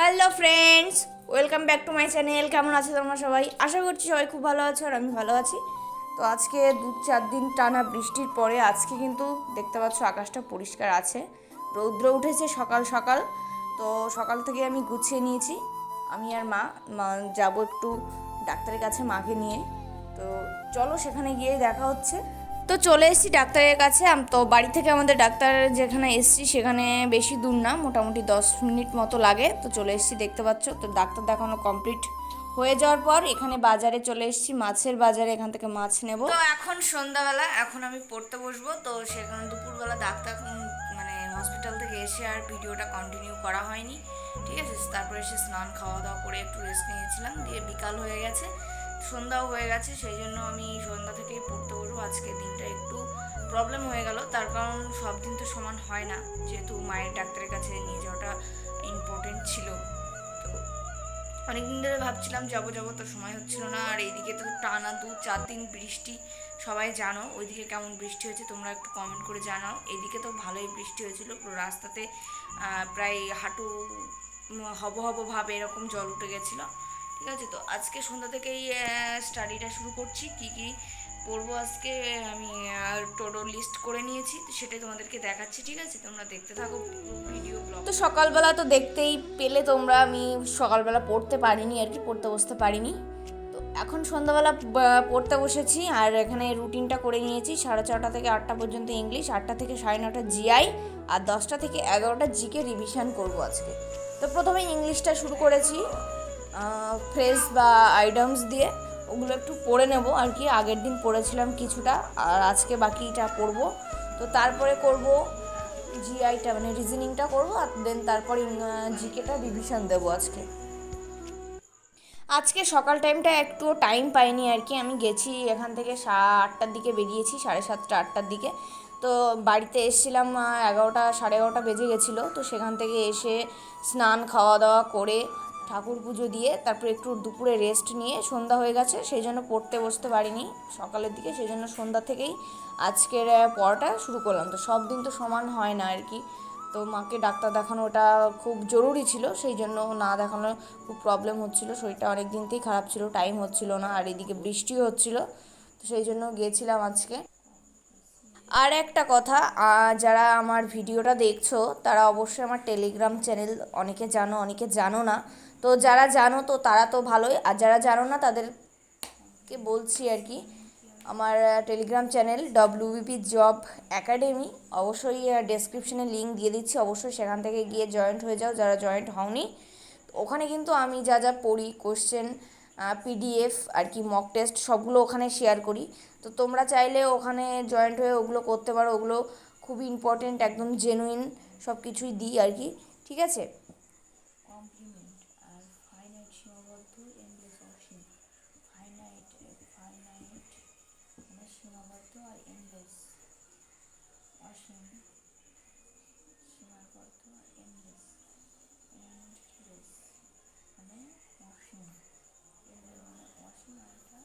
Hello friends, welcome back to my channel. কেমন আছো তোমরা সবাই? আশা করছি সবাই খুব ভালো আছো আর আমি ভালো আছি। তো আজকে 2-4 দিন টানা বৃষ্টির পরে আজকে কিন্তু দেখতে পাচ্ছ আকাশটা পরিষ্কার আছে, রৌদ্র উঠেছে সকাল সকাল। তো সকাল থেকে আমি গুছিয়ে নিয়েছি, আমি আর মা যাবো একটু ডাক্তারের কাছে মাকে নিয়ে। তো চলো সেখানে গিয়ে দেখা হচ্ছে। তো চলে এসেছি ডাক্তারের কাছে। তো বাড়ি থেকে আমাদের ডাক্তার যেখানে এসেছি সেখানে বেশি দূর না, মোটামুটি 10 মিনিট মতো লাগে। তো চলে এসেছি, দেখতে পাচ্ছ। তো ডাক্তার দেখানো কমপ্লিট হয়ে যাওয়ার পর এখানে বাজারে চলে এসেছি, মাছের বাজারে। এখান থেকে মাছ নেব। তো এখন সন্ধ্যাবেলা, এখন আমি পড়তে বসবো। তো সেখানে দুপুরবেলা ডাক্তার মানে হসপিটাল থেকে এসে আর ভিডিওটা কন্টিনিউ করা হয়নি, ঠিক আছে। তারপরে এসে স্নান খাওয়া দাওয়া করে একটু রেস্ট নিয়েছিলাম, দিয়ে বিকাল হয়ে গেছে, সন্ধ্যাও হয়ে গেছে। সেই জন্য আমি সন্ধ্যা থেকেই পড়তে বসবো। আজকে দিনটা একটু প্রবলেম হয়ে গেল, তার কারণ সব দিন তো সমান হয় না, যেহেতু মায়ের ডাক্তারের কাছে নিয়ে যাওয়াটা ইম্পর্টেন্ট ছিল। তো অনেকদিন ধরে ভাবছিলাম যাবো যাবো, তো সময় হচ্ছিল না। আর এইদিকে তো টানা 2-4 দিন বৃষ্টি, সবাই জানো ওইদিকে কেমন বৃষ্টি হয়েছে তোমরা একটু কমেন্ট করে জানাও। এইদিকে তো ভালোই বৃষ্টি হয়েছিল, পুরো রাস্তাতে প্রায় হাঁটু হব হব ভাবে এরকম জল উঠে গেছিলো, ঠিক আছে। তো আজকে সন্ধ্যা থেকেই স্টাডিটা শুরু করছি। কি কি পড়বো আজকে আমি টোটো লিস্ট করে নিয়েছি, তো সেটাই তোমাদেরকে দেখাচ্ছি, ঠিক আছে। তোমরা দেখতে থাকো ভিডিও ব্লগ। তো সকালবেলা তো দেখতেই পেলে তোমরা, আমি সকালবেলা পড়তে পারিনি আর কি, পড়তে বসতে পারিনি। তো এখন সন্ধ্যাবেলা পড়তে বসেছি, আর এখানে রুটিনটা করে নিয়েছি। 6:30 থেকে 8টা পর্যন্ত ইংলিশ, 8টা থেকে 9:30 জিআই, আর 10টা থেকে 11টা জিকে রিভিশন করবো আজকে। তো প্রথমে ইংলিশটা শুরু করেছি ফ্রেজ বা আইটেমস দিয়ে, ওগুলো একটু পড়ে নেব আর কি। আগের দিন পড়েছিলাম কিছুটা, আর আজকে বাকিটা পড়বো। তো তারপরে করব জিআইটা, মানে রিজনিংটা করবো, আর দেন তারপর জিকেটা রিভিশন দেবো আজকে। আজকে সকাল টাইমটা একটু টাইম পাইনি আর কি। আমি গেছি এখান থেকে 8টার দিকে বেরিয়েছি, 7:30 8টার দিকে। তো বাড়িতে এসেছিলাম 11টা 11:30 বেজে গেছিলো। তো সেখান থেকে এসে স্নান খাওয়া দাওয়া করে ঠাকুর পুজো দিয়ে তারপরে একটু দুপুরে রেস্ট নিয়ে সন্ধ্যা হয়ে গেছে, সেই জন্য পড়তে বসতে পারিনি সকালের দিকে। সেই জন্য সন্ধ্যা থেকেই আজকের পড়াটা শুরু করলাম। তো সব দিন তো সমান হয় না আর কি। তো মাকে ডাক্তার দেখানো ওটা খুব জরুরি ছিল, সেই জন্য না দেখানো খুব প্রবলেম হচ্ছিলো। শরীরটা অনেক দিন থেকেই খারাপ ছিল, টাইম হচ্ছিল না, আর এদিকে বৃষ্টিও হচ্ছিলো। তো সেই জন্য গিয়েছিলাম আজকে। আর একটা কথা, যারা আমার ভিডিওটা দেখছো তারা অবশ্যই আমার টেলিগ্রাম চ্যানেল, অনেকে জানো অনেকে জানো না। তো যারা জানো তো তারা তো ভালোই, আর যারা জানো না তাদেরকে বলছি আর কি, আমার Telegram channel WBP job academy, অবশ্যই ডেসক্রিপশনে লিঙ্ক দিয়ে দিচ্ছি, অবশ্যই সেখান থেকে গিয়ে জয়েন্ট হয়ে যাও যারা জয়েন্ট হওনি। ওখানে কিন্তু আমি যা যা পড়ি, কোশ্চেন, PDF আর কি, মক টেস্ট, সবগুলো ওখানে শেয়ার করি। তো তোমরা চাইলে ওখানে জয়েন্ট হয়ে ওগুলো করতে পারো। ওগুলো খুবই ইম্পর্টেন্ট, একদম জেনুইন সব কিছুই দিই আর কি, ঠিক আছে। কমপ্লিমেন্ট আর ফাইনাইট, সীমাবদ্ধ, এন্ডলেস, অসীম। ফাইনাইট ফাইনাইট মানে সীমাবদ্ধ, আর এন্ডলেস অসীম। সীমাবদ্ধ আর এন্ডলেস, এন্ডলেস মানে অসীম, মানে অসীম, আর এটা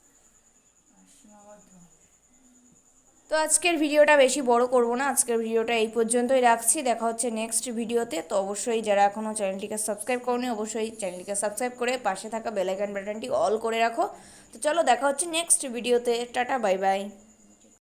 সীমাবদ্ধ। তো আজকের ভিডিওটা বেশি বড় করব না, আজকের ভিডিওটা এই পর্যন্তই রাখছি। দেখা হচ্ছে নেক্সট ভিডিওতে। তো অবশ্যই যারা এখনও চ্যানেলটিকে সাবস্ক্রাইব করোনি, অবশ্যই চ্যানেলটিকে সাবস্ক্রাইব করে পাশে থাকা বেল আইকন বাটনটি অল করে রাখো। তো চলো দেখা হচ্ছে নেক্সট ভিডিওতে। Tata, bye bye.